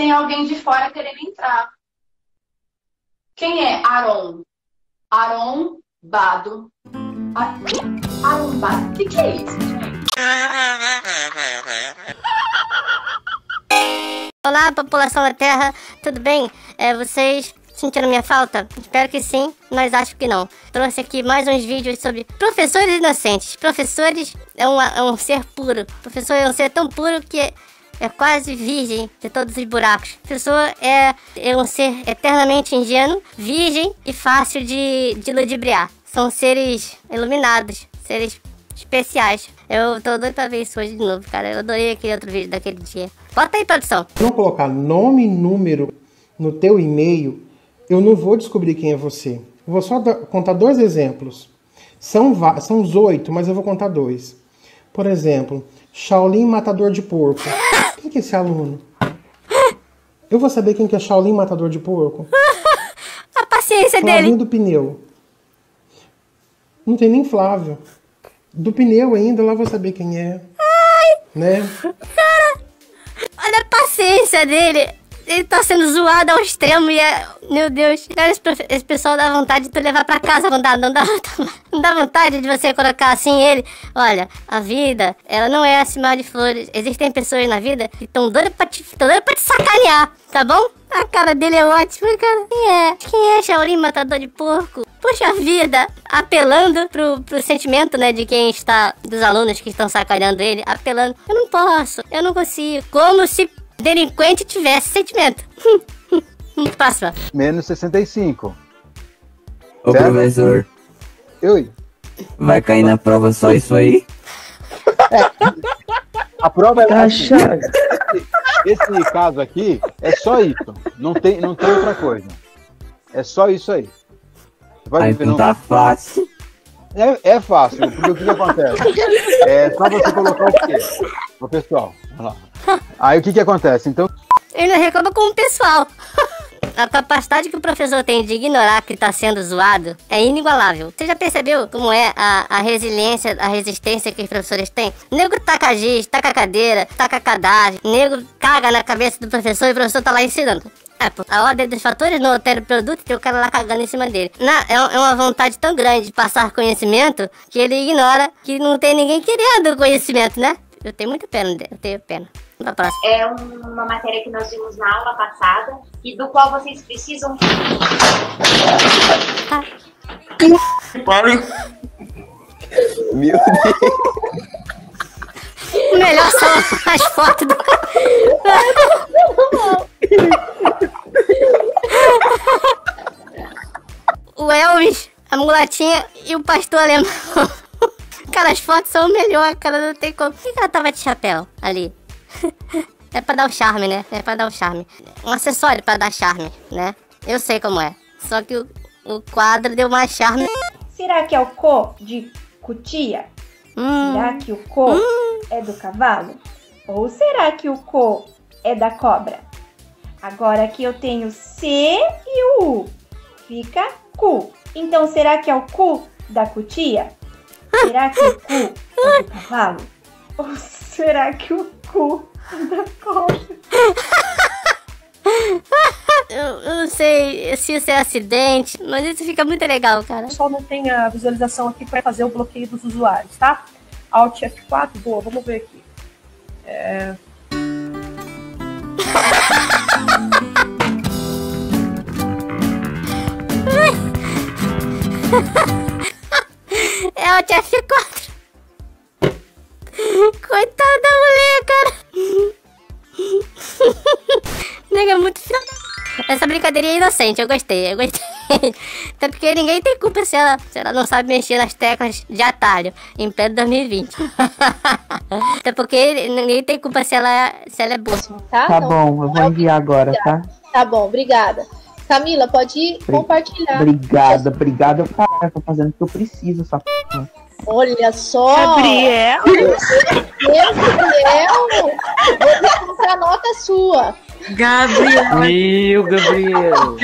tem alguém de fora querendo entrar. Quem é Aron? Arombado. Arombado. O que é isso, gente? Olá, população da Terra, tudo bem? Vocês sentiram minha falta? Espero que sim, mas acho que não. Trouxe aqui mais uns vídeos sobre professores inocentes. Professores é um ser puro. Professor é um ser tão puro que é quase virgem de todos os buracos. Professor é um ser eternamente ingênuo, virgem e fácil de ludibriar. São seres iluminados, seres especiais. Eu tô doido pra ver isso hoje de novo, cara. Eu adorei aquele outro vídeo daquele dia. Bota aí, produção. Se não colocar nome e número no teu e-mail, eu não vou descobrir quem é você. Eu vou só contar 2 exemplos. São os 8, mas eu vou contar 2. Por exemplo, Shaolin Matador de Porco. Quem que é esse aluno? Eu vou saber quem que é Shaolin Matador de Porco? A paciência Flavinho dele. Do Pneu. Não tem nem Flávio. Do Pneu ainda, lá vou saber quem é. Ai! Né? Cara, olha a paciência dele. Ele tá sendo zoado ao extremo e meu Deus. Cara, esse pessoal dá vontade de tu levar pra casa. Não dá vontade de você colocar assim ele. Olha, a vida, ela não é acima de flores. Existem pessoas na vida que estão doidas pra te sacanear, tá bom? A cara dele é ótima, cara. Quem é Shaolin Matador de Porco? Poxa vida, apelando pro sentimento, né, de quem está, dos alunos que estão sacaneando ele, apelando. Eu não posso, eu não consigo. Como se delinquente tivesse sentimento. Próxima. Menos 65. Ô, certo? professor. Oi. Vai cair na prova só isso aí? A prova é assim. Esse caso aqui é só isso. Não tem outra coisa. É só isso aí. Aí não tá fácil. É fácil, porque o que acontece? É só você colocar o quê? O pessoal. Olha lá. Aí o que acontece? Então. Ele reclama com o pessoal. A capacidade que o professor tem de ignorar que tá sendo zoado é inigualável. Você já percebeu como é a resiliência, a resistência que os professores têm? Nego taca giz, taca cadeira, taca cadáver. Nego caga na cabeça do professor e o professor tá lá ensinando. A ordem dos fatores não altera o produto e tem o cara lá cagando em cima dele. É uma vontade tão grande de passar conhecimento que ele ignora que não tem ninguém querendo conhecimento, né? Eu tenho muita pena dele, eu tenho pena. É uma matéria que nós vimos na aula passada e do qual vocês precisam... Pare! Meu Deus! O melhor são as fotos do... O Elvis, a mulatinha e o pastor alemão. Cara, as fotos são o melhor, cara, não tem como. Por que ela tava de chapéu ali? É pra dar o charme, né? É pra dar o charme. Um acessório pra dar charme, né? Eu sei como é. Só que o quadro deu mais charme. Será que é o co de cutia? Será que o co é do cavalo? Ou será que o co é da cobra? Agora aqui eu tenho C e o U. Fica cu. Então será que é o cu da cutia? Será que o cu é do cavalo? Ou será que o cu é da cobra? Eu não sei se isso é acidente, mas isso fica muito legal, cara. O pessoal não tem a visualização aqui para fazer o bloqueio dos usuários, tá? Alt F4, boa, vamos ver aqui. É Alt F4. Coitada da mulher, cara. Nega, é muito filha. Essa brincadeirinha é inocente, eu gostei. Até porque ninguém tem culpa se ela não sabe mexer nas teclas de atalho em pleno 2020. Até porque ninguém tem culpa se ela é boa. Tá bom, eu vou enviar agora, tá? Tá bom, obrigada. Camila, pode compartilhar. Obrigada, eu tô fazendo o que eu preciso, só. Olha só! Gabriel! Gabriel! Vou comprar nota sua. Gabriel! Meu Gabriel!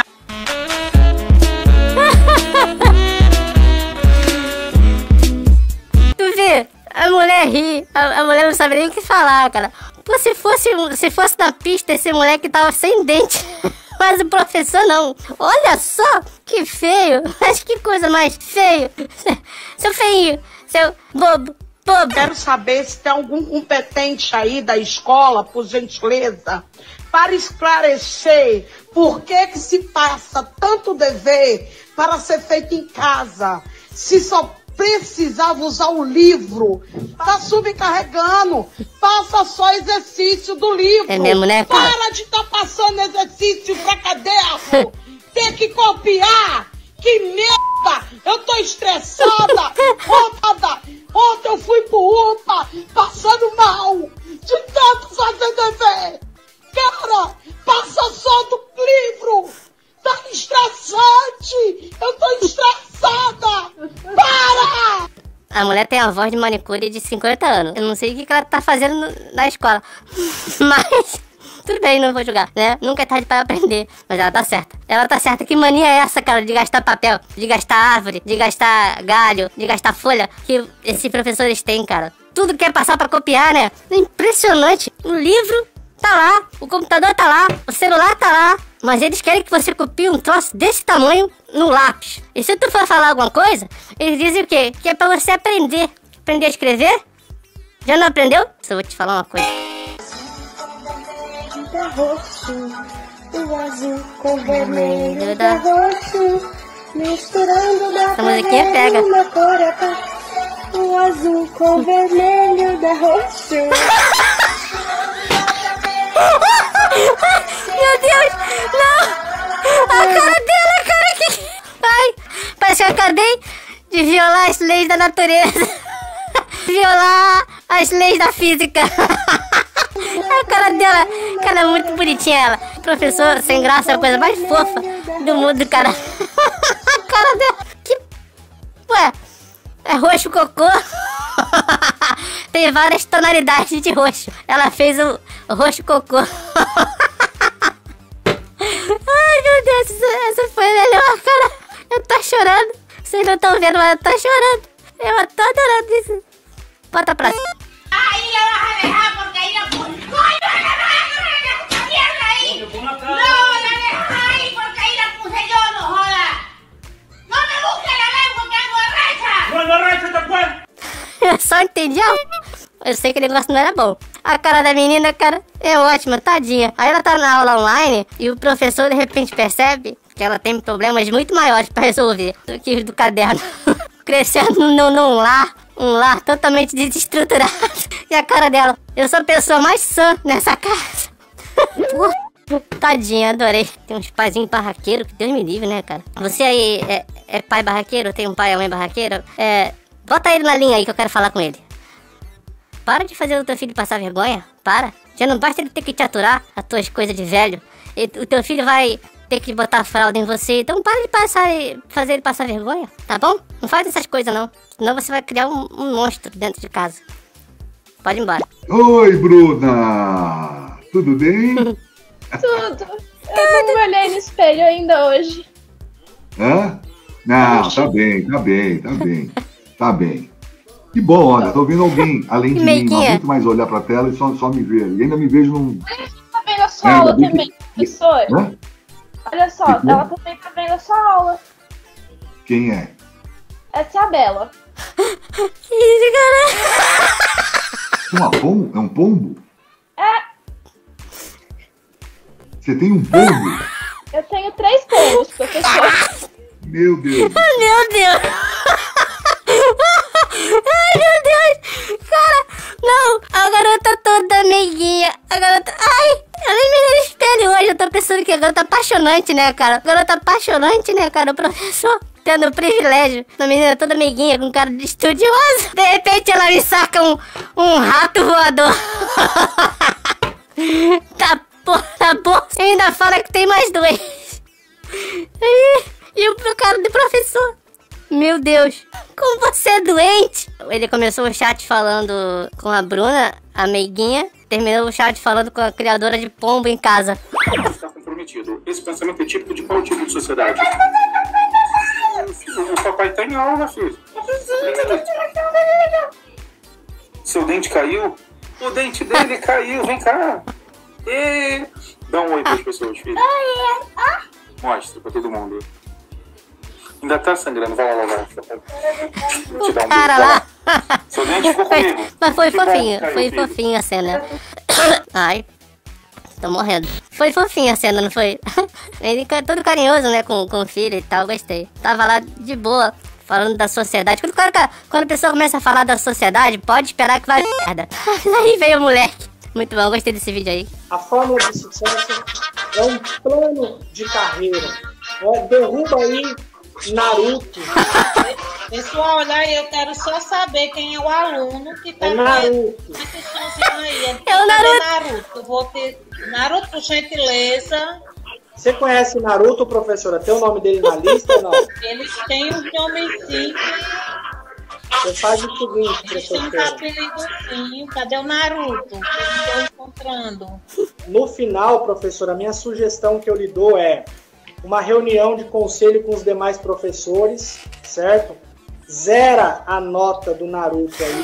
Tu vê? A mulher ri, a mulher não sabe nem o que falar, cara. Se fosse na pista, esse moleque tava sem dente. Mas o professor não. Olha só, que feio. Mas que coisa mais feio. Seu feinho, seu bobo. Quero saber se tem algum competente aí da escola, por gentileza, para esclarecer por que se passa tanto dever para ser feito em casa, se só precisava usar o livro. Tá subcarregando. Passa só exercício do livro. É mesmo, né, cara? Para de estar passando exercício pra caderno. Tem que copiar. Que merda! Eu tô estressada. Ontem eu fui pro UPA passando mal de tanto fazer dever. Cara, passa só do livro. Tá estressante. Eu tô estressada. Para! A mulher tem a voz de manicure de 50 anos. Eu não sei o que ela tá fazendo na escola. Mas tudo bem, não vou julgar, né? Nunca é tarde para aprender. Mas ela tá certa. Ela tá certa. Que mania é essa, cara, de gastar papel, de gastar árvore, de gastar galho, de gastar folha que esses professores têm, cara? Tudo quer passar pra copiar, né? Impressionante. O livro tá lá, o computador tá lá, o celular tá lá. Mas eles querem que você copie um troço desse tamanho no lápis. E se tu for falar alguma coisa, eles dizem o quê? Que é pra você aprender. Aprender a escrever? Já não aprendeu? Só vou te falar uma coisa. Da roxo, o azul com vermelho da roxo, misturando da essa musiquinha pega. Uma cor o azul com vermelho da roxo. Meu Deus, não! A cara dela, cara, que... Ai, parece que eu acabei de violar as leis da natureza. Violar as leis da física. A cara dela, cara, muito bonitinha ela. Professor, sem graça, é a coisa mais fofa do mundo, cara. A cara dela, que... Ué, é roxo cocô. Tem várias tonalidades de roxo. Ela fez o roxo cocô. Ai, meu Deus, essa foi a melhor, cara. Eu tô chorando. Vocês não estão vendo, mas eu tô chorando. Eu tô adorando isso. Bota pra cima. Ahí la vas a dejar porque ahí la puse. ¡Coño, la dejas esa mierda ahí! ¡No, la dejas ahí porque ahí la puse yo, no jodas! ¡No me busques la lengua que ando arrecha! ¡No arrecha, te acuerdas! Eu só entendi. Eu sei que o negócio não era bom. A cara da menina, cara, é ótima, tadinha. Aí ela tá na aula online e o professor de repente percebe que ela tem problemas muito maiores pra resolver do que os do caderno. Crescendo num lar. Um lar totalmente desestruturado. E a cara dela, eu sou a pessoa mais sã nessa casa. Tadinha, adorei. Tem uns paizinhos barraqueiros, que Deus me livre, né, cara? Você aí é pai barraqueiro? Tem um pai ou mãe barraqueiro? Bota ele na linha aí que eu quero falar com ele. Para de fazer o teu filho passar vergonha. Para. Já não basta ele ter que te aturar as tuas coisas de velho. O teu filho vai ter que botar fralda em você. Então para de fazer ele passar vergonha, tá bom? Não faz essas coisas não. Senão você vai criar um monstro dentro de casa. Pode ir embora. Oi, Bruna! Tudo bem? Tudo. Eu não me olhei no espelho ainda hoje. Hã? Não, tá bem. Tá bem. Que bom, olha, tô vendo alguém, além de mim, não aguento mais olhar pra tela e só me ver. E ainda me vejo num... Tá vendo a sua aula também, professor? Olha só, ela também tá vendo a sua aula. Quem é? Essa é a Bela. Que isso, cara? É um pombo? É. Você tem um pombo? Eu tenho 3 pombos, professor. Meu Deus. Meu Deus. Ai, meu Deus. Cara, não. A garota toda meiguinha. A garota... Ai, eu nem me vi no espelho hoje. Eu tô pensando que a garota apaixonante, né, cara? Garota apaixonante, né, cara? O professor tendo o privilégio. A menina toda meiguinha, com cara de estudiosa. De repente ela me saca um rato voador. Tá porra. E ainda fala que tem mais 2. E o cara do professor. Meu Deus, como você é doente. Ele começou o chat falando com a Bruna, a meiguinha. Terminou o chat falando com a criadora de pombo em casa. Está comprometido. Esse pensamento é típico de qual tipo de sociedade? O papai tá em aula, filho. Seu dente caiu? O dente dele caiu, vem cá. E... Dá um oi para as pessoas, filho. Mostra pra todo mundo. Ainda tá sangrando, vai lá lavar. Vou te dar um Cara beijo, lá. Seu dente ficou comigo. Mas foi Que bom, fofinho, caiu, foi filho. fofinho a cena. Ai, tô morrendo. Foi fofinho a cena, não foi? Ele é todo carinhoso, né, com o filho e tal, gostei. Tava lá de boa, falando da sociedade. Quando a pessoa começa a falar da sociedade, pode esperar que vai merda. Aí veio o moleque. Muito bom, gostei desse vídeo aí. A fórmula de sucesso é um plano de carreira. Derruba aí Naruto. Pessoal, olha aí, eu quero só saber quem é o aluno que tá Naruto. aí. É o Naruto. Eu vou ter Naruto, por gentileza. Você conhece Naruto, professora? Tem o nome dele na lista ou não? Eles têm um nomezinho. Você faz o seguinte, Eles têm um professora. apelidozinho. Cadê o Naruto? Eu não estou encontrando. No final, professora, a minha sugestão que eu lhe dou é uma reunião de conselho com os demais professores, certo? Zera a nota do Naruto aí.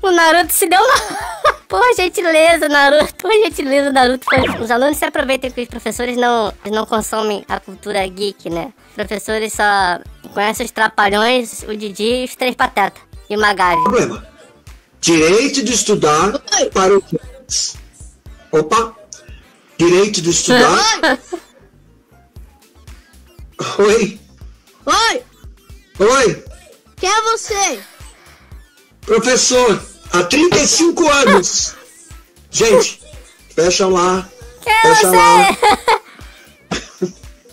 O Naruto se deu uma... Por gentileza, Naruto. Por gentileza, Naruto. Os alunos se aproveitam que os professores não consomem a cultura geek, né? Os professores só conhecem os Trapalhões, o Didi e os Três Patetas. E o Magavi. Problema. Direito de estudar para o... Opa. Direito de estudar... Oi. Oi! Oi. Quem é você? Professor, há 35 anos. Gente, fecha lá. Fecha lá.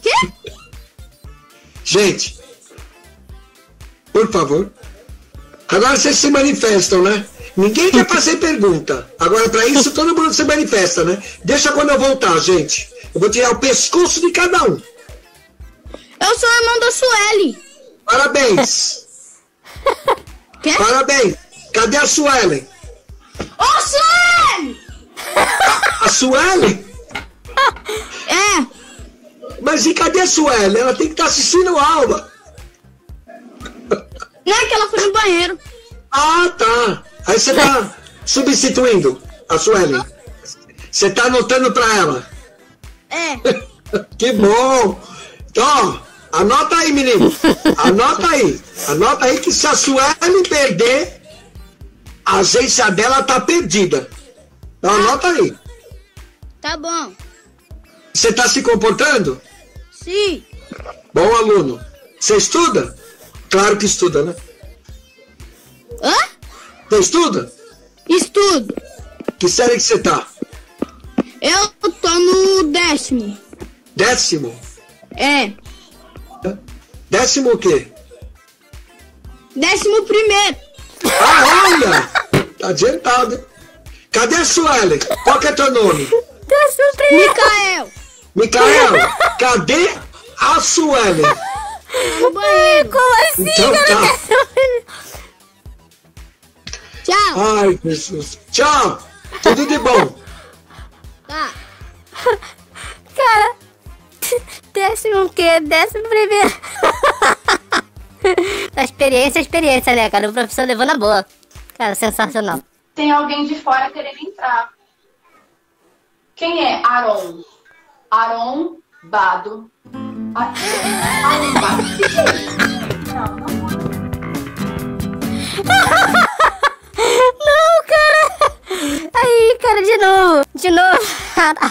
Quê? Gente, por favor. Agora vocês se manifestam, né? Ninguém quer fazer pergunta. Agora, para isso, todo mundo se manifesta, né? Deixa quando eu voltar, gente. Eu vou tirar o pescoço de cada um. Eu sou a irmã da Sueli. Parabéns. Quê? Parabéns. Cadê a Suelen? Ô, Sueli! A Suelen? É. Mas e cadê a Suelen? Ela tem que estar assistindo a aula. Não é que ela foi no banheiro. Ah, tá. Aí você tá substituindo a Suelen. Você tá anotando pra ela. É. Que bom. Então, anota aí, menino. Anota aí. Anota aí que se a Suelen perder, a agência dela tá perdida. Então, anota aí. Tá bom. Você tá se comportando? Sim. Bom aluno. Você estuda? Claro que estuda, né? Hã? Você estuda? Estudo. Que série que você tá? Eu tô no 10º. 10º? É. 10º o quê? 11º. Ah, olha! Tá adiantado, hein? Cadê a Suelen? Qual que é teu nome? 11º. Micael. Micael, cadê a Suelen? No banheiro. Como assim, Então cara? Tchau. Ai, Jesus. Tchau. Tudo de bom. Tá. Cara, 11º o quê? 11º. Experiência, né, cara? O professor levou na boa. Cara, sensacional. Tem alguém de fora querendo entrar. Quem é Aron? Aron Bado. Aron Bado. O que é isso? Não, cara. Aí, cara, de novo,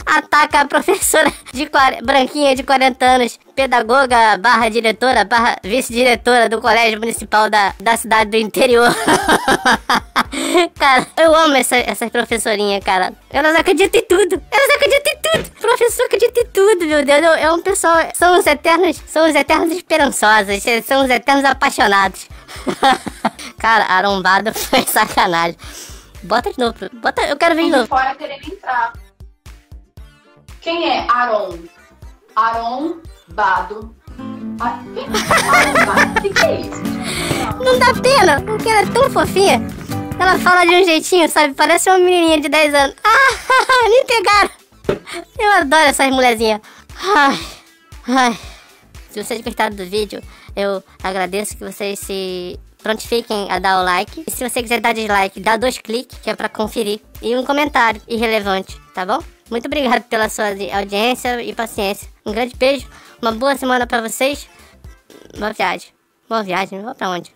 ataca a professora branquinha de 40 anos, pedagoga / diretora / vice-diretora do colégio municipal da cidade do interior. Cara, eu amo essas professorinhas, cara. Elas acreditam em tudo. O professor acredita em tudo, meu Deus. É um pessoal, são os eternos esperançosos, são os eternos apaixonados. Cara, arrombado foi sacanagem. Bota de novo. Eu quero ver de novo. Fora querendo entrar. Quem é Aron? Aron Bado. Aron Bado. O que é isso? Não dá pena, porque ela é tão fofinha. Ela fala de um jeitinho, sabe? Parece uma menininha de 10 anos. Ah, me pegaram. Eu adoro essas mulherzinhas. Ai. Se vocês gostaram do vídeo, eu agradeço que vocês se prontifiquem a dar o like. E se você quiser dar dislike, dá 2 cliques, que é pra conferir. E um comentário irrelevante, tá bom? Muito obrigado pela sua audiência e paciência. Um grande beijo, uma boa semana pra vocês. Boa viagem. Boa viagem, vou pra onde?